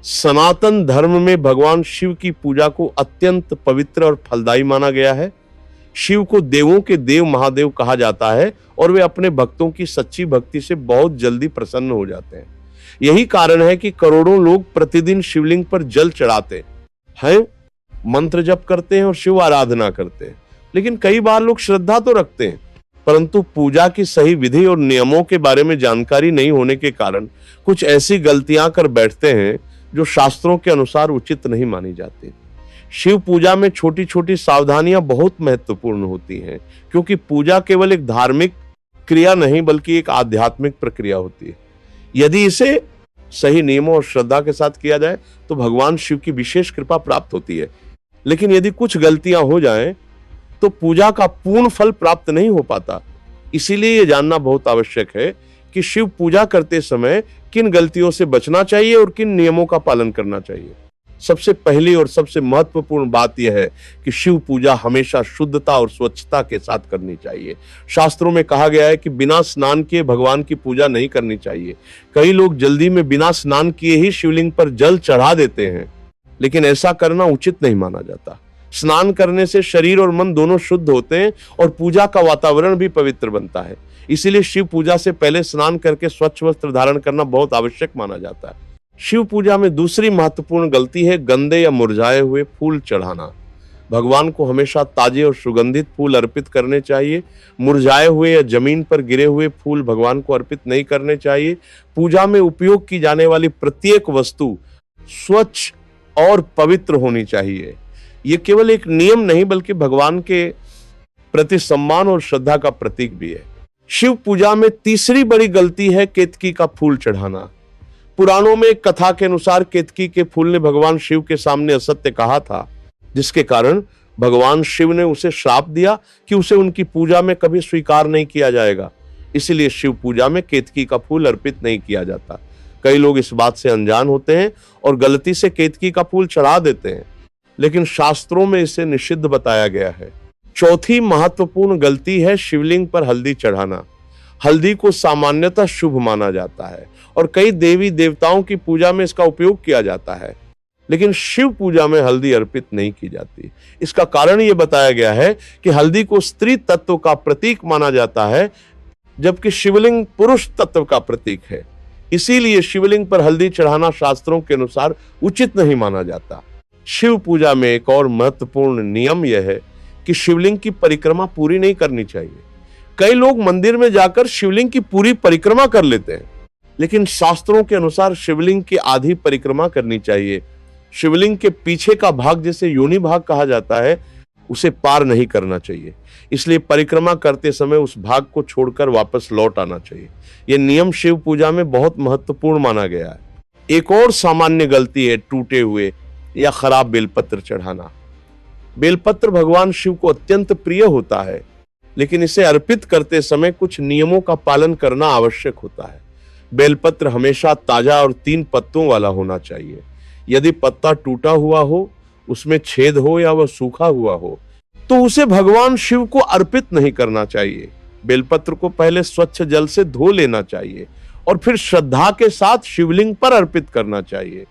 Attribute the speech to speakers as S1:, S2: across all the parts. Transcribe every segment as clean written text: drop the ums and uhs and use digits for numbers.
S1: सनातन धर्म में भगवान शिव की पूजा को अत्यंत पवित्र और फलदायी माना गया है। शिव को देवों के देव महादेव कहा जाता है और वे अपने भक्तों की सच्ची भक्ति से बहुत जल्दी प्रसन्न हो जाते हैं। यही कारण है कि करोड़ों लोग प्रतिदिन शिवलिंग पर जल चढ़ाते हैं, मंत्र जप करते हैं और शिव आराधना करते हैं। लेकिन कई बार लोग श्रद्धा तो रखते हैं, परंतु पूजा की सही विधि और नियमों के बारे में जानकारी नहीं होने के कारण कुछ ऐसी गलतियां कर बैठते हैं जो शास्त्रों के अनुसार उचित नहीं मानी जाती। शिव पूजा में छोटी छोटी सावधानियां बहुत महत्वपूर्ण होती हैं, क्योंकि पूजा केवल एक धार्मिक क्रिया नहीं बल्कि एक आध्यात्मिक प्रक्रिया होती है। यदि इसे सही नियमों और श्रद्धा के साथ किया जाए तो भगवान शिव की विशेष कृपा प्राप्त होती है। लेकिन यदि कुछ गलतियां हो जाएं तो पूजा का पूर्ण फल प्राप्त नहीं हो पाता। इसीलिए यह जानना बहुत आवश्यक है कि शिव पूजा करते समय किन गलतियों से बचना चाहिए और किन नियमों का पालन करना चाहिए। सबसे पहली और सबसे महत्वपूर्ण बात यह है कि शिव पूजा हमेशा शुद्धता और स्वच्छता के साथ करनी चाहिए। शास्त्रों में कहा गया है कि बिना स्नान किए भगवान की पूजा नहीं करनी चाहिए। कई लोग जल्दी में बिना स्नान किए ही शिवलिंग पर जल चढ़ा देते हैं, लेकिन ऐसा करना उचित नहीं माना जाता। स्नान करने से शरीर और मन दोनों शुद्ध होते हैं और पूजा का वातावरण भी पवित्र बनता है। इसीलिए शिव पूजा से पहले स्नान करके स्वच्छ वस्त्र धारण करना बहुत आवश्यक माना जाता है। शिव पूजा में दूसरी महत्वपूर्ण गलती है गंदे या मुरझाए हुए फूल चढ़ाना। भगवान को हमेशा ताजे और सुगंधित फूल अर्पित करने चाहिए। मुरझाए हुए या जमीन पर गिरे हुए फूल भगवान को अर्पित नहीं करने चाहिए। पूजा में उपयोग की जाने वाली प्रत्येक वस्तु स्वच्छ और पवित्र होनी चाहिए। ये केवल एक नियम नहीं बल्कि भगवान के प्रति सम्मान और श्रद्धा का प्रतीक भी है। शिव पूजा में तीसरी बड़ी गलती है केतकी का फूल चढ़ाना। पुराणों में एक कथा के अनुसार केतकी के फूल ने भगवान शिव के सामने असत्य कहा था, जिसके कारण भगवान शिव ने उसे श्राप दिया कि उसे उनकी पूजा में कभी स्वीकार नहीं किया जाएगा। इसलिए शिव पूजा में केतकी का फूल अर्पित नहीं किया जाता। कई लोग इस बात से अनजान होते हैं और गलती से केतकी का फूल चढ़ा देते हैं, लेकिन शास्त्रों में इसे निषिद्ध बताया गया है। चौथी महत्वपूर्ण गलती है शिवलिंग पर हल्दी चढ़ाना। हल्दी को सामान्यतः शुभ माना जाता है और कई देवी देवताओं की पूजा में इसका उपयोग किया जाता है, लेकिन शिव पूजा में हल्दी अर्पित नहीं की जाती। इसका कारण यह बताया गया है कि हल्दी को स्त्री तत्व का प्रतीक माना जाता है, जबकि शिवलिंग पुरुष तत्व का प्रतीक है। इसीलिए शिवलिंग पर हल्दी चढ़ाना शास्त्रों के अनुसार उचित नहीं माना जाता। शिव पूजा में एक और महत्वपूर्ण नियम यह है कि शिवलिंग की परिक्रमा पूरी नहीं करनी चाहिए। कई लोग मंदिर में जाकर शिवलिंग की पूरी परिक्रमा कर लेते हैं, लेकिन शास्त्रों के अनुसार शिवलिंग की आधी परिक्रमा करनी चाहिए। शिवलिंग के पीछे का भाग, जिसे योनि भाग कहा जाता है, उसे पार नहीं करना चाहिए। इसलिए परिक्रमा करते समय उस भाग को छोड़कर वापस लौट आना चाहिए। यह नियम शिव पूजा में बहुत महत्वपूर्ण माना गया है। एक और सामान्य गलती है टूटे हुए या खराब बेलपत्र चढ़ाना। बेलपत्र भगवान शिव को अत्यंत प्रिय होता है, लेकिन इसे अर्पित करते समय कुछ नियमों का पालन करना आवश्यक होता है। बेलपत्र हमेशा ताजा और 3 पत्तों वाला होना चाहिए। यदि पत्ता टूटा हुआ हो, उसमें छेद हो या वह सूखा हुआ हो, तो उसे भगवान शिव को अर्पित नहीं करना चाहिए। बेलपत्र को पहले स्वच्छ जल से धो लेना चाहिए और फिर श्रद्धा के साथ शिवलिंग पर अर्पित करना चाहिए।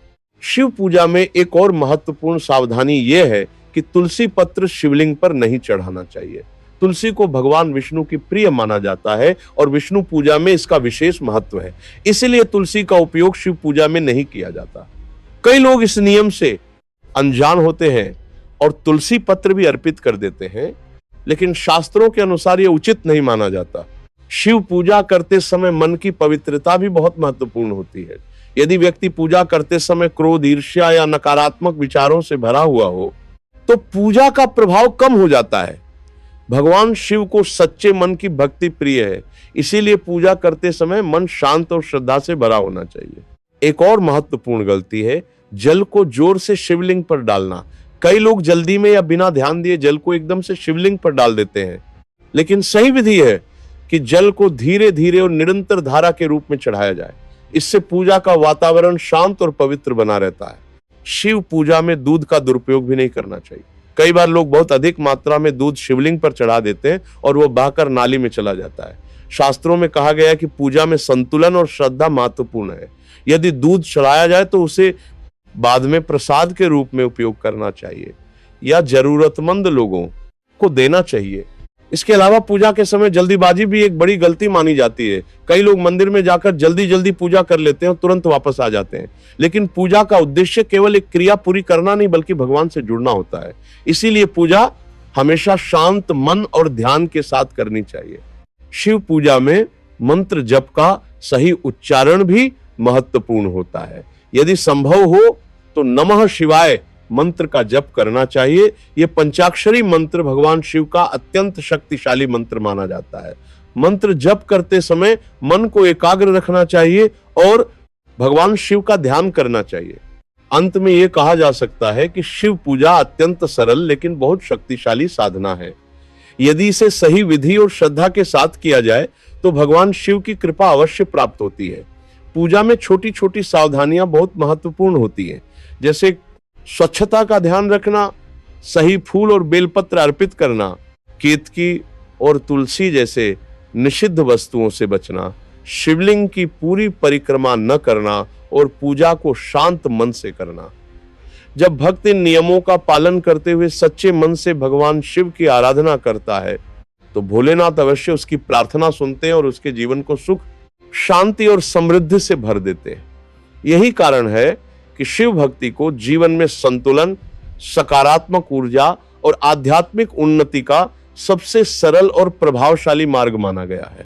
S1: शिव पूजा में एक और महत्वपूर्ण सावधानी यह है कि तुलसी पत्र शिवलिंग पर नहीं चढ़ाना चाहिए। तुलसी को भगवान विष्णु की प्रिय माना जाता है और विष्णु पूजा में इसका विशेष महत्व है। इसलिए तुलसी का उपयोग शिव पूजा में नहीं किया जाता। कई लोग इस नियम से अनजान होते हैं और तुलसी पत्र भी अर्पित कर देते हैं, लेकिन शास्त्रों के अनुसार यह उचित नहीं माना जाता। शिव पूजा करते समय मन की पवित्रता भी बहुत महत्वपूर्ण होती है। यदि व्यक्ति पूजा करते समय क्रोध, ईर्ष्या या नकारात्मक विचारों से भरा हुआ हो, तो पूजा का प्रभाव कम हो जाता है। भगवान शिव को सच्चे मन की भक्ति प्रिय है, इसीलिए पूजा करते समय मन शांत और श्रद्धा से भरा होना चाहिए। एक और महत्वपूर्ण गलती है जल को जोर से शिवलिंग पर डालना। कई लोग जल्दी में या बिना ध्यान दिए जल को एकदम से शिवलिंग पर डाल देते हैं, लेकिन सही विधि है कि जल को धीरे धीरे और निरंतर धारा के रूप में चढ़ाया जाए। इससे पूजा का वातावरण शांत और पवित्र बना रहता है। शिव पूजा में दूध का दुरुपयोग भी नहीं करना चाहिए। कई बार लोग बहुत अधिक मात्रा में दूध शिवलिंग पर चढ़ा देते हैं और वह बहकर नाली में चला जाता है। शास्त्रों में कहा गया है कि पूजा में संतुलन और श्रद्धा महत्वपूर्ण है। यदि दूध चढ़ाया जाए तो उसे बाद में प्रसाद के रूप में उपयोग करना चाहिए या जरूरतमंद लोगों को देना चाहिए। इसके अलावा पूजा के समय जल्दीबाजी भी एक बड़ी गलती मानी जाती है। कई लोग मंदिर में जाकर जल्दी जल्दी पूजा कर लेते हैं और तुरंत वापस आ जाते हैं, लेकिन पूजा का उद्देश्य केवल एक क्रिया पूरी करना नहीं बल्कि भगवान से जुड़ना होता है। इसीलिए पूजा हमेशा शांत मन और ध्यान के साथ करनी चाहिए। शिव पूजा में मंत्र जप का सही उच्चारण भी महत्वपूर्ण होता है। यदि संभव हो तो नमः शिवाय मंत्र का जप करना चाहिए। यह पंचाक्षरी मंत्र भगवान शिव का अत्यंत शक्तिशाली मंत्र माना जाता है। मंत्र जप करते समय मन को एकाग्र रखना चाहिए और भगवान शिव का ध्यान करना चाहिए। अंत में यह कहा जा सकता है कि शिव पूजा अत्यंत सरल लेकिन बहुत शक्तिशाली साधना है। यदि इसे सही विधि और श्रद्धा के साथ किया जाए तो भगवान शिव की कृपा अवश्य प्राप्त होती है। पूजा में छोटी छोटी सावधानियां बहुत महत्वपूर्ण होती हैं, जैसे स्वच्छता का ध्यान रखना, सही फूल और बेलपत्र अर्पित करना, केतकी और तुलसी जैसे निषिद्ध वस्तुओं से बचना, शिवलिंग की पूरी परिक्रमा न करना और पूजा को शांत मन से करना। जब भक्त इन नियमों का पालन करते हुए सच्चे मन से भगवान शिव की आराधना करता है तो भोलेनाथ अवश्य उसकी प्रार्थना सुनते हैं और उसके जीवन को सुख, शांति और समृद्धि से भर देते हैं। यही कारण है कि शिव भक्ति को जीवन में संतुलन, सकारात्मक ऊर्जा और आध्यात्मिक उन्नति का सबसे सरल और प्रभावशाली मार्ग माना गया है।